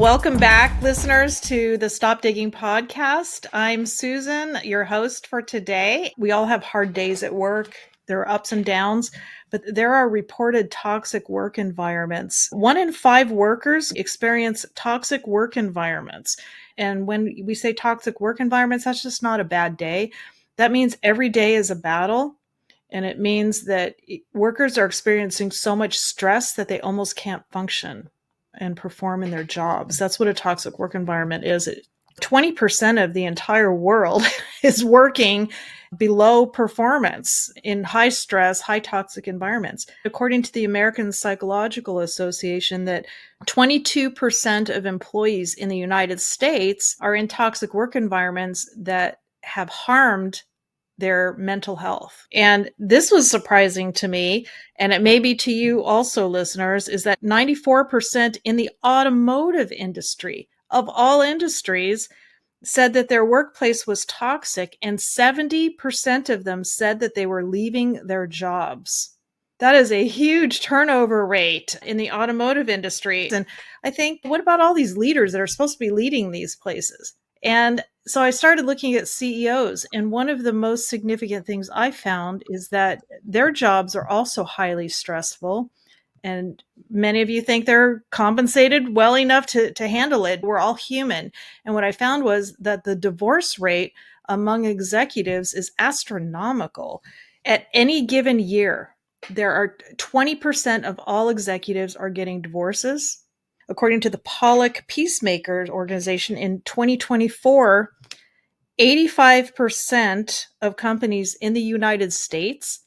Welcome back, listeners, to the Stop Digging podcast. I'm Susan, your host for today. We all have hard days at work. There are ups and downs, but there are reported toxic work environments. 1 in 5 workers experience toxic work environments. And when we say toxic work environments, that's just not a bad day. That means every day is a battle. And it means that workers are experiencing so much stress that they almost can't function and perform in their jobs. That's what a toxic work environment is. 20% of the entire world is working below performance in high stress, high toxic environments. According to the American Psychological Association, that 22% of employees in the United States are in toxic work environments that have harmed their mental health. And this was surprising to me, and it may be to you also, listeners, is that 94% in the automotive industry, of all industries, said that their workplace was toxic, and 70% of them said that they were leaving their jobs. That is a huge turnover rate in the automotive industry. And I think, what about all these leaders that are supposed to be leading these places? And so I started looking at CEOs, and one of the most significant things I found is that their jobs are also highly stressful. And many of you think they're compensated well enough to handle it. We're all human. And what I found was that the divorce rate among executives is astronomical. At any given year, there are 20% of all executives are getting divorces. According to the Pollock Peacemakers organization, in 2024, 85% of companies in the United States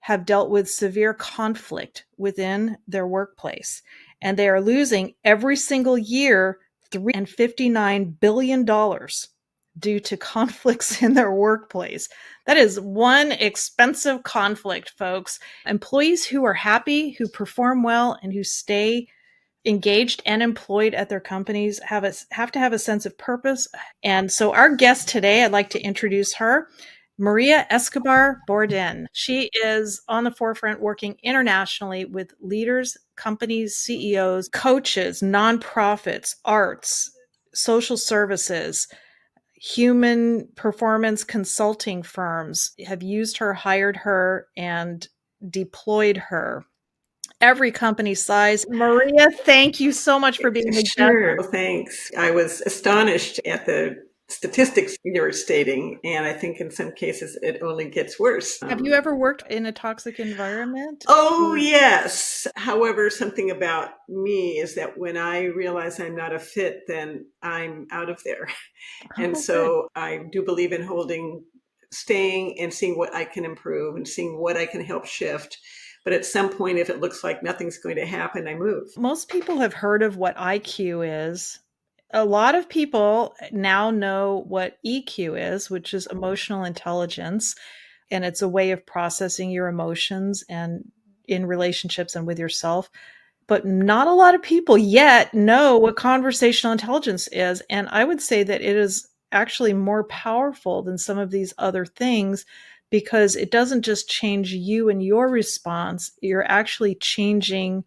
have dealt with severe conflict within their workplace. And they are losing every single year $359 billion due to conflicts in their workplace. That is one expensive conflict, folks. Employees who are happy, who perform well, and who stay engaged and employed at their companies have to have a sense of purpose. And so our guest today, I'd like to introduce her, Maria Escobar-Bordyn. She is on the forefront working internationally with leaders, companies, CEOs, coaches, nonprofits, arts, social services, human performance consulting firms have used her, hired her, and deployed her. Every company size. Maria, thank you so much for being a guest. Sure, thanks. I was astonished at the statistics you were stating, and I think in some cases it only gets worse. Have you ever worked in a toxic environment? Oh, yes. However, something about me is that when I realize I'm not a fit, then I'm out of there. And so I do believe in staying and seeing what I can improve and seeing what I can help shift. But at some point, if it looks like nothing's going to happen, I move. Most people have heard of what IQ is. A lot of people now know what EQ is, which is emotional intelligence. And it's a way of processing your emotions and in relationships and with yourself. But not a lot of people yet know what conversational intelligence is. And I would say that it is actually more powerful than some of these other things, because it doesn't just change you and your response, you're actually changing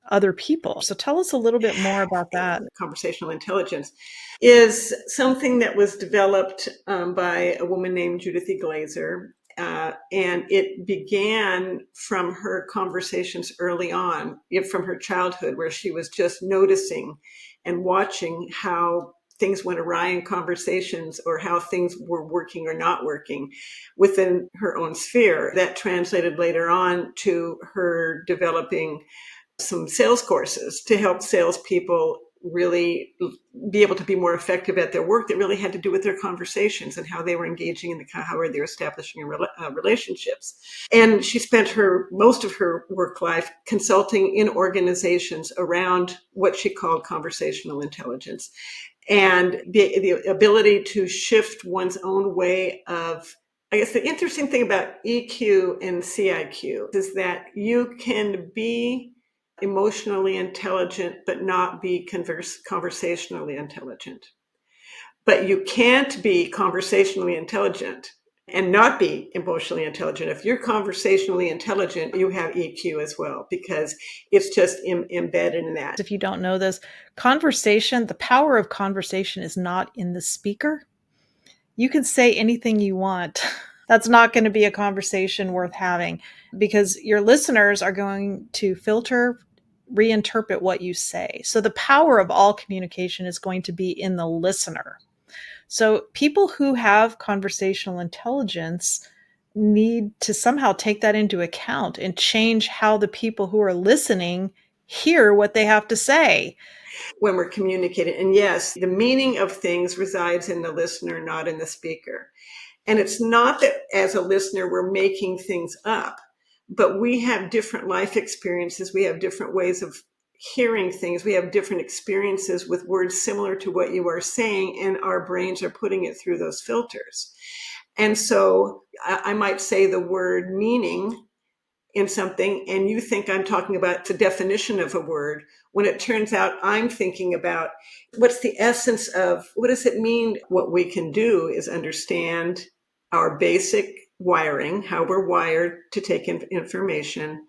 other people. So tell us a little bit more about that. Conversational intelligence is something that was developed by a woman named Judith E. Glaser. And it began from her conversations early on, from her childhood, where she was just noticing and watching how things went awry in conversations or how things were working or not working within her own sphere. That translated later on to her developing some sales courses to help salespeople really be able to be more effective at their work that really had to do with their conversations and how they were engaging in how they were establishing relationships. And she spent most of her work life consulting in organizations around what she called conversational intelligence and the ability to shift one's own way of. I guess the interesting thing about EQ and CIQ is that you can be emotionally intelligent, but not be conversationally intelligent. But you can't be conversationally intelligent and not be emotionally intelligent. If you're conversationally intelligent, you have EQ as well, because it's just embedded in that. If you don't know this, conversation, the power of conversation is not in the speaker. You can say anything you want. That's not going to be a conversation worth having, because your listeners are going to filter, reinterpret what you say. So the power of all communication is going to be in the listener. So people who have conversational intelligence need to somehow take that into account and change how the people who are listening hear what they have to say when we're communicating. And yes, the meaning of things resides in the listener, not in the speaker. And it's not that as a listener, we're making things up, but we have different life experiences. We have different ways of hearing things. We have different experiences with words similar to what you are saying, and our brains are putting it through those filters. And so I might say the word meaning in something, and you think I'm talking about the definition of a word, when it turns out I'm thinking about what's the essence of, what does it mean? What we can do is understand our basic wiring, how we're wired to take in information,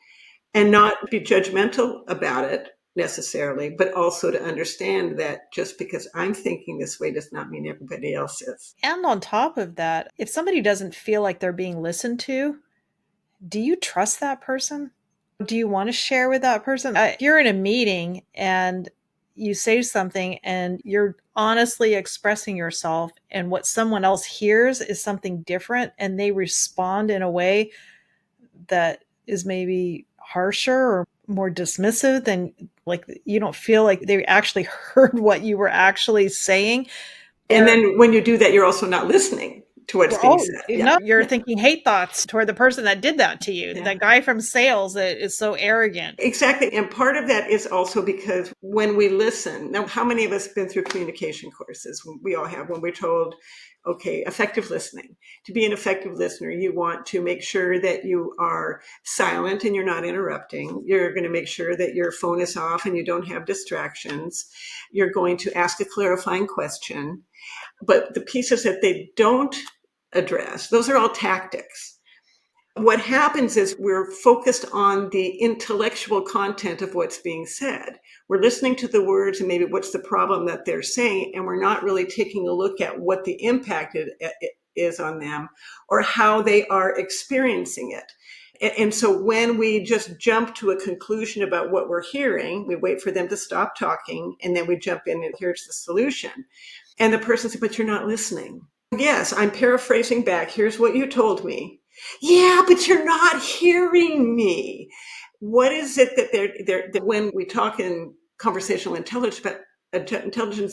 and not be judgmental about it necessarily, but also to understand that just because I'm thinking this way does not mean everybody else is. And on top of that, if somebody doesn't feel like they're being listened to, do you trust that person? Do you want to share with that person? If you're in a meeting and you say something and you're honestly expressing yourself, and what someone else hears is something different, and they respond in a way that is maybe harsher or more dismissive, than, like, you don't feel like they actually heard what you were actually saying. And then when you do that, you're also not listening to what's being said. No, you're thinking hate thoughts toward the person that did that to you. That guy from sales that is so arrogant. Exactly. And part of that is also because when we listen, now, how many of us have been through communication courses? We all have, when we're told, okay, effective listening. To be an effective listener, you want to make sure that you are silent and you're not interrupting. You're going to make sure that your phone is off and you don't have distractions. You're going to ask a clarifying question. But the pieces that they don't address, those are all tactics. What happens is we're focused on the intellectual content of what's being said. We're listening to the words and maybe what's the problem that they're saying, and we're not really taking a look at what the impact is on them or how they are experiencing it. And so when we just jump to a conclusion about what we're hearing, we wait for them to stop talking, and then we jump in and here's the solution. And the person says, but you're not listening. Yes, I'm paraphrasing back. Here's what you told me. Yeah, but you're not hearing me. What is it that they're when we talk in conversational intelligence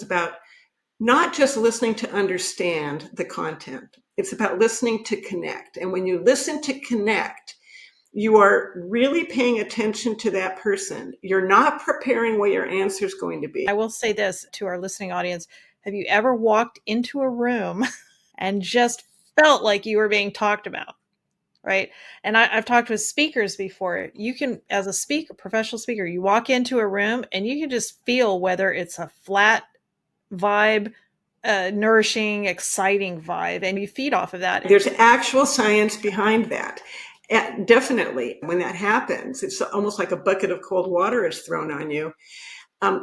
about not just listening to understand the content, it's about listening to connect. And when you listen to connect, you are really paying attention to that person. You're not preparing what your answer is going to be. I will say this to our listening audience. Have you ever walked into a room and just felt like you were being talked about? Right. And I've talked with speakers before. You can, as a speaker, professional speaker, you walk into a room and you can just feel whether it's a flat vibe, nourishing, exciting vibe, and you feed off of that. There's actual science behind that. Definitely, when that happens, it's almost like a bucket of cold water is thrown on you.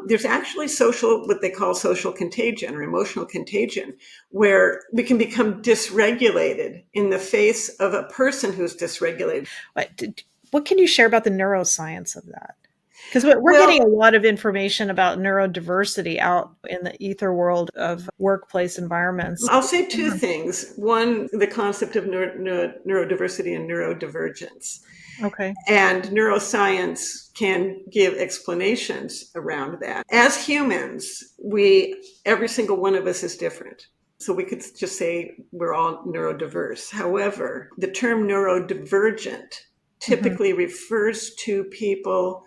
There's actually what they call social contagion or emotional contagion, where we can become dysregulated in the face of a person who's dysregulated. What can you share about the neuroscience of that? Because we're getting a lot of information about neurodiversity out in the ether world of workplace environments. I'll say two things. One, the concept of neurodiversity and neurodivergence. Okay. And neuroscience can give explanations around that. As humans, every single one of us is different. So we could just say we're all neurodiverse. However, the term neurodivergent typically refers to people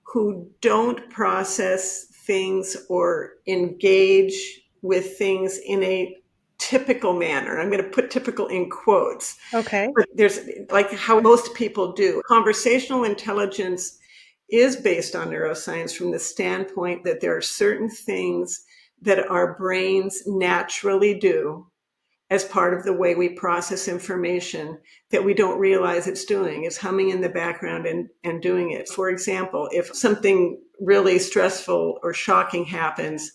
who don't process things or engage with things in a typical manner. I'm going to put typical in quotes. Okay. But there's like how most people do. Conversational intelligence is based on neuroscience from the standpoint that there are certain things that our brains naturally do as part of the way we process information that we don't realize it's doing. It's humming in the background and doing it. For example, if something really stressful or shocking happens,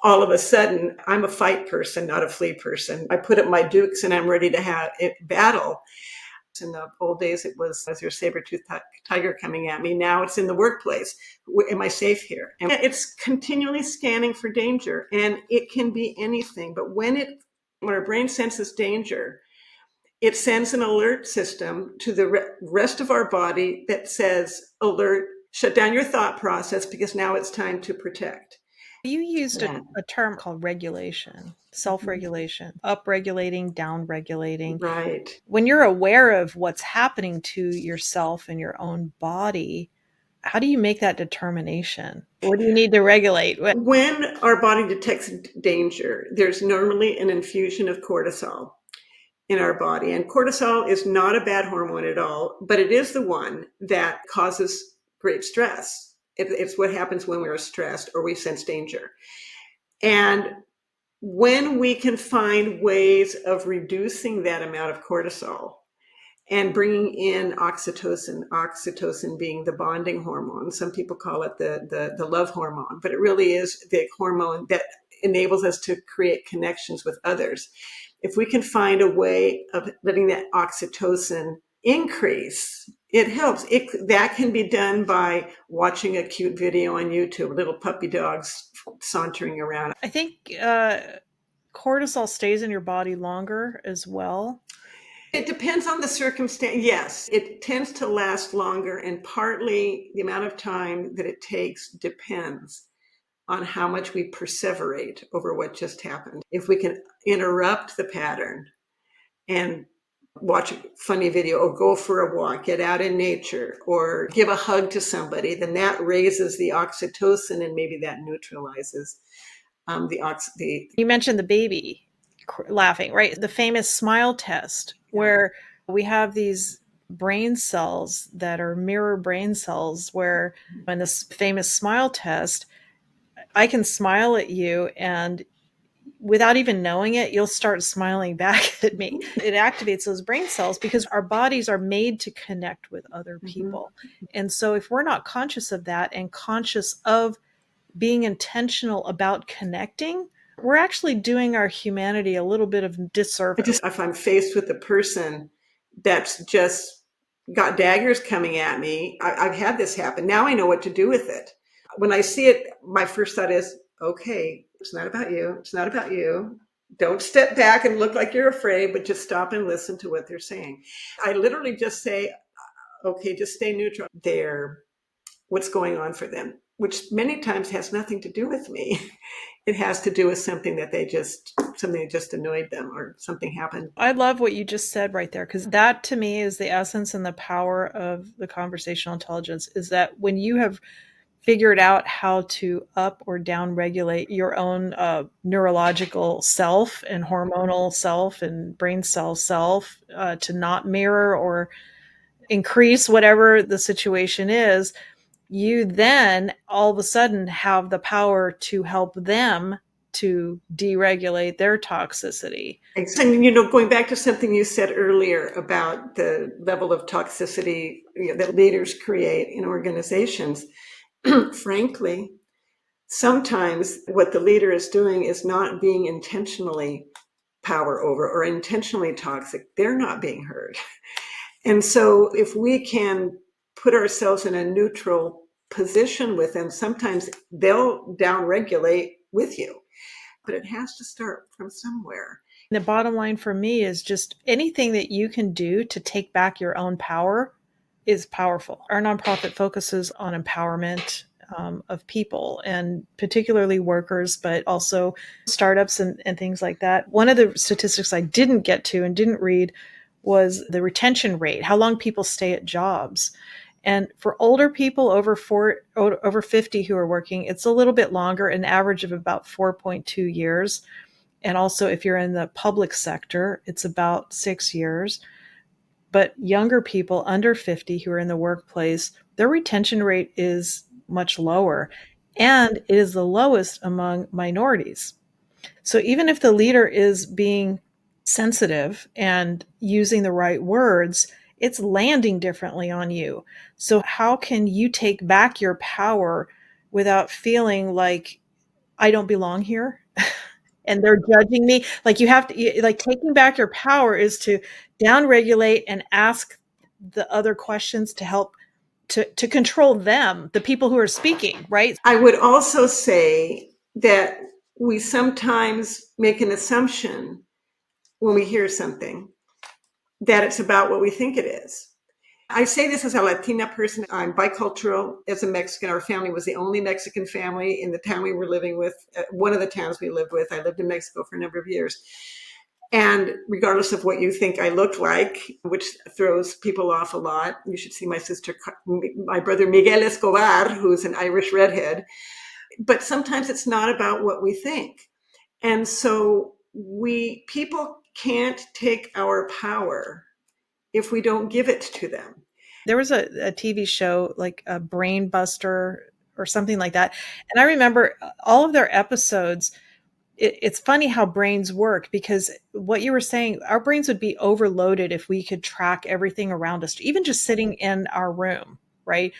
all of a sudden, I'm a fight person, not a flee person. I put up my dukes and I'm ready to have it battle. In the old days, it was your saber-toothed tiger coming at me. Now it's in the workplace. Am I safe here? And it's continually scanning for danger, and it can be anything. But when our brain senses danger, it sends an alert system to the rest of our body that says, alert, shut down your thought process because now it's time to protect. You used a term called regulation, self-regulation, up-regulating, down-regulating. Right. When you're aware of what's happening to yourself and your own body, how do you make that determination? What do you need to regulate? When our body detects danger, there's normally an infusion of cortisol in our body. And cortisol is not a bad hormone at all, but it is the one that causes great stress. It's what happens when we're stressed or we sense danger. And when we can find ways of reducing that amount of cortisol and bringing in oxytocin being the bonding hormone, some people call it the love hormone, but it really is the hormone that enables us to create connections with others. If we can find a way of letting that oxytocin increase, it helps. That can be done by watching a cute video on YouTube, little puppy dogs sauntering around. I think cortisol stays in your body longer as well. It depends on the circumstance. Yes, it tends to last longer, and partly the amount of time that it takes depends on how much we perseverate over what just happened. If we can interrupt the pattern and watch a funny video or go for a walk, get out in nature, or give a hug to somebody, then that raises the oxytocin and maybe that neutralizes the. You mentioned the baby laughing, right? The famous smile test, where we have these brain cells that are mirror brain cells, where in this famous smile test, I can smile at you and without even knowing it, you'll start smiling back at me. It activates those brain cells because our bodies are made to connect with other people. Mm-hmm. And so if we're not conscious of that and conscious of being intentional about connecting, we're actually doing our humanity a little bit of disservice. If I'm faced with a person that's just got daggers coming at me, I've had this happen. Now I know what to do with it. When I see it, my first thought is, okay, it's not about you. It's not about you. Don't step back and look like you're afraid, but just stop and listen to what they're saying. I literally just say, okay, just stay neutral. What's going on for them, which many times has nothing to do with me. It has to do with something that just annoyed them or something happened. I love what you just said right there, because that to me is the essence and the power of the conversational intelligence, is that when you have figured out how to up or down regulate your own neurological self and hormonal self and brain cell self to not mirror or increase whatever the situation is, you then all of a sudden have the power to help them to deregulate their toxicity. And, going back to something you said earlier about the level of toxicity that leaders create in organizations, frankly, sometimes what the leader is doing is not being intentionally power over or intentionally toxic. They're not being heard. And so if we can put ourselves in a neutral position with them, sometimes they'll downregulate with you. But it has to start from somewhere. The bottom line for me is just anything that you can do to take back your own power is powerful. Our nonprofit focuses on empowerment of people, and particularly workers, but also startups and things like that. One of the statistics I didn't get to and didn't read was the retention rate, how long people stay at jobs. And for older people over 50 who are working, it's a little bit longer, an average of about 4.2 years. And also if you're in the public sector, it's about 6 years. But younger people under 50 who are in the workplace, their retention rate is much lower, and it is the lowest among minorities. So even if the leader is being sensitive and using the right words, it's landing differently on you. So, how can you take back your power without feeling like I don't belong here and they're judging me? Like, you have to, like, taking back your power is to downregulate and ask the other questions to help to control them, the people who are speaking, right? I would also say that we sometimes make an assumption when we hear something that it's about what we think it is. I say this as a Latina person. I'm bicultural. As a Mexican, our family was the only Mexican family in the town we were living with, one of the towns we lived with. I lived in Mexico for a number of years. And regardless of what you think I look like, which throws people off a lot, you should see my brother Miguel Escobar, who's an Irish redhead. But sometimes it's not about what we think. And so people can't take our power if we don't give it to them. There was a TV show like a Brain Buster or something like that. And I remember all of their episodes. It's funny how brains work, because what you were saying, our brains would be overloaded if we could track everything around us, even just sitting in our room, right?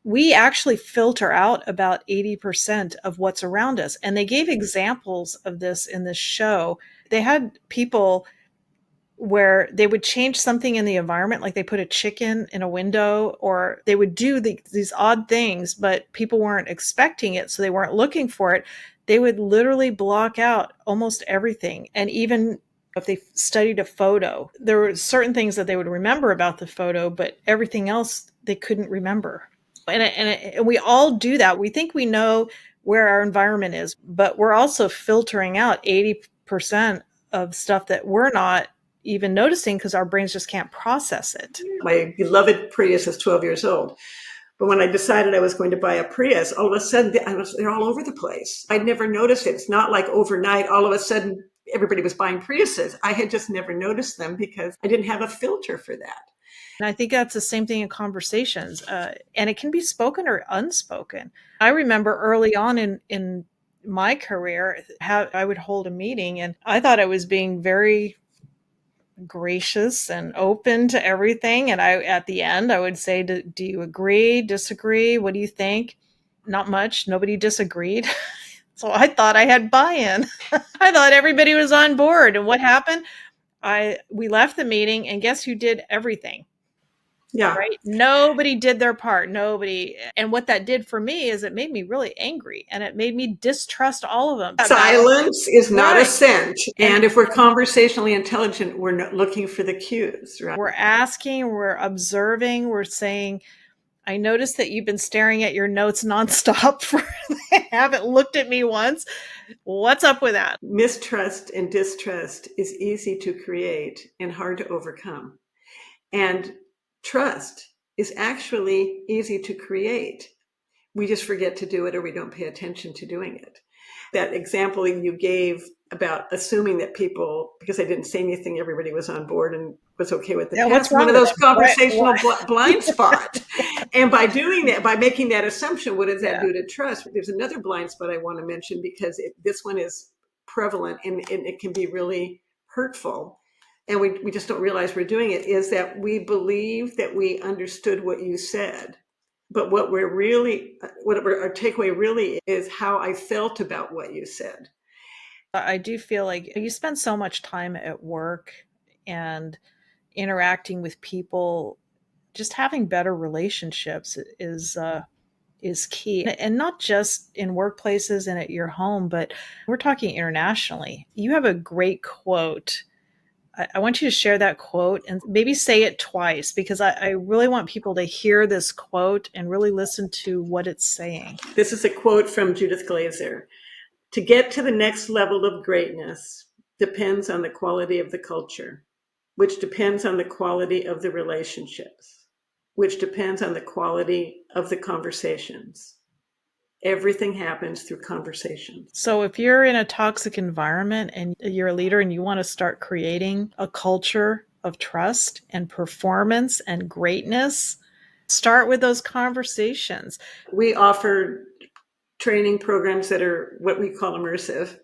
We actually filter out about 80% of what's around us. And they gave examples of this in this show. They had people where they would change something in the environment, like they put a chicken in a window, or they would do these odd things, but people weren't expecting it, so they weren't looking for it. They would literally block out almost everything. And even if they studied a photo, there were certain things that they would remember about the photo, but everything else they couldn't remember. And we all do that. We think we know where our environment is, but we're also filtering out 80% of stuff that we're not even noticing because our brains just can't process it. My beloved Prius is 12 years old. But when I decided I was going to buy a Prius, all of a sudden they're all over the place. I'd never noticed it. It's not like overnight, all of a sudden everybody was buying Priuses. I had just never noticed them because I didn't have a filter for that. And I think that's the same thing in conversations. And it can be spoken or unspoken. I remember early on in my career, how I would hold a meeting and I thought I was being very gracious and open to everything. And at the end, I would say, do you agree, disagree? What do you think? Not much. Nobody disagreed. So I thought I had buy-in. I thought everybody was on board. And what happened? We left the meeting, and guess who did everything? Yeah. Right? Nobody did their part. Nobody. And what that did for me is it made me really angry, and it made me distrust all of them. Silence is not Right. assent. And if we're conversationally intelligent, we're not looking for the cues, right? We're asking, we're observing, we're saying, I noticed that you've been staring at your notes nonstop for haven't looked at me once. What's up with that? Mistrust and distrust is easy to create and hard to overcome. And trust is actually easy to create. We just forget to do it, or we don't pay attention to doing it. That example you gave about assuming that people, because I didn't say anything, everybody was on board and was okay with the past, one of those conversational blind spots. And by doing that, by making that assumption, what does that do to trust? There's another blind spot I want to mention, because this one is prevalent and it can be really hurtful. And we just don't realize we're doing it, is that we believe that we understood what you said. But what our takeaway really is how I felt about what you said. I do feel like you spend so much time at work and interacting with people, just having better relationships is key. And not just in workplaces and at your home, but we're talking internationally. You have a great quote. I want you to share that quote and maybe say it twice, because I really want people to hear this quote and really listen to what it's saying. This is a quote from Judith Glaser. To get to the next level of greatness depends on the quality of the culture, which depends on the quality of the relationships, which depends on the quality of the conversations. Everything happens through conversation. So if you're in a toxic environment and you're a leader and you want to start creating a culture of trust and performance and greatness, start with those conversations. We offer training programs that are what we call immersive.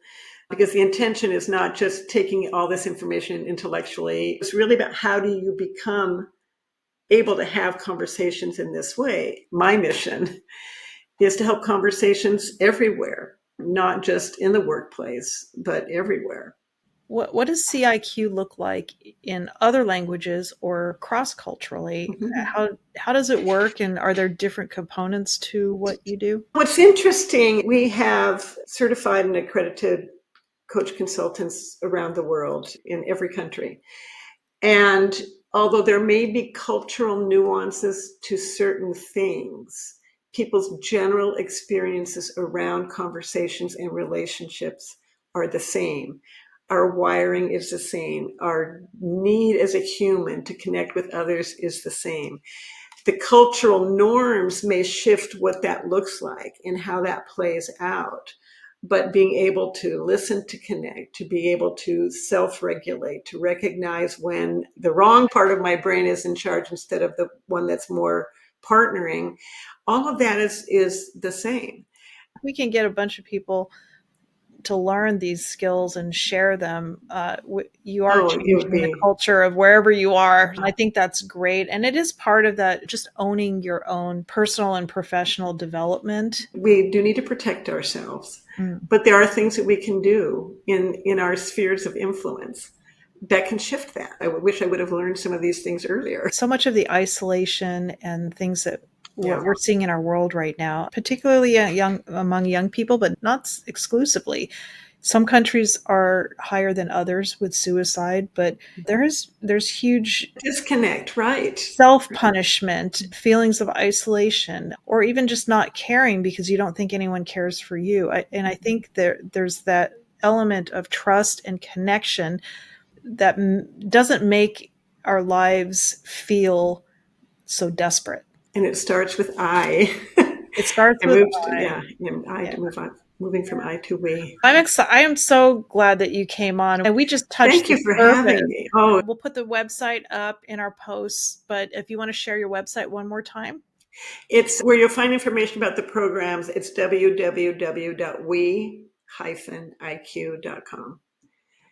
because the intention is not just taking all this information intellectually. It's really about how do you become able to have conversations in this way. My mission is to help conversations everywhere, not just in the workplace, but everywhere. What does CIQ look like in other languages or cross-culturally? How does it work, and are there different components to what you do? What's interesting, we have certified and accredited coach consultants around the world in every country. And although there may be cultural nuances to certain things, people's general experiences around conversations and relationships are the same. Our wiring is the same. Our need as a human to connect with others is the same. The cultural norms may shift what that looks like and how that plays out. But being able to listen, to connect, to be able to self-regulate, to recognize when the wrong part of my brain is in charge instead of the one that's more partnering, all of that is the same. We can get a bunch of people to learn these skills and share them. You are changing the culture of wherever you are. I think that's great. And it is part of that, just owning your own personal and professional development. We do need to protect ourselves, but there are things that we can do in our spheres of influence that can shift that. I wish I would have learned some of these things earlier. So much of the isolation and things that we're seeing in our world right now, particularly among young people, but not exclusively. Some countries are higher than others with suicide, but there's huge disconnect, right? Self-punishment, feelings of isolation, or even just not caring because you don't think anyone cares for you. And I think there's that element of trust and connection that doesn't make our lives feel so desperate. And it starts with I. It starts with I. To move on, moving from I to we. I'm excited. I am so glad that you came on, and we just touched. Thank you for having me. Oh, we'll put the website up in our posts, but if you want to share your website one more time. It's where you'll find information about the programs. It's www.we-iq.com.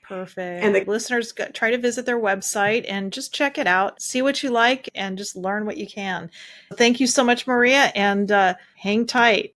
Perfect. And the listeners try to visit their website and just check it out, see what you like, and just learn what you can. Thank you so much, Maria, and hang tight.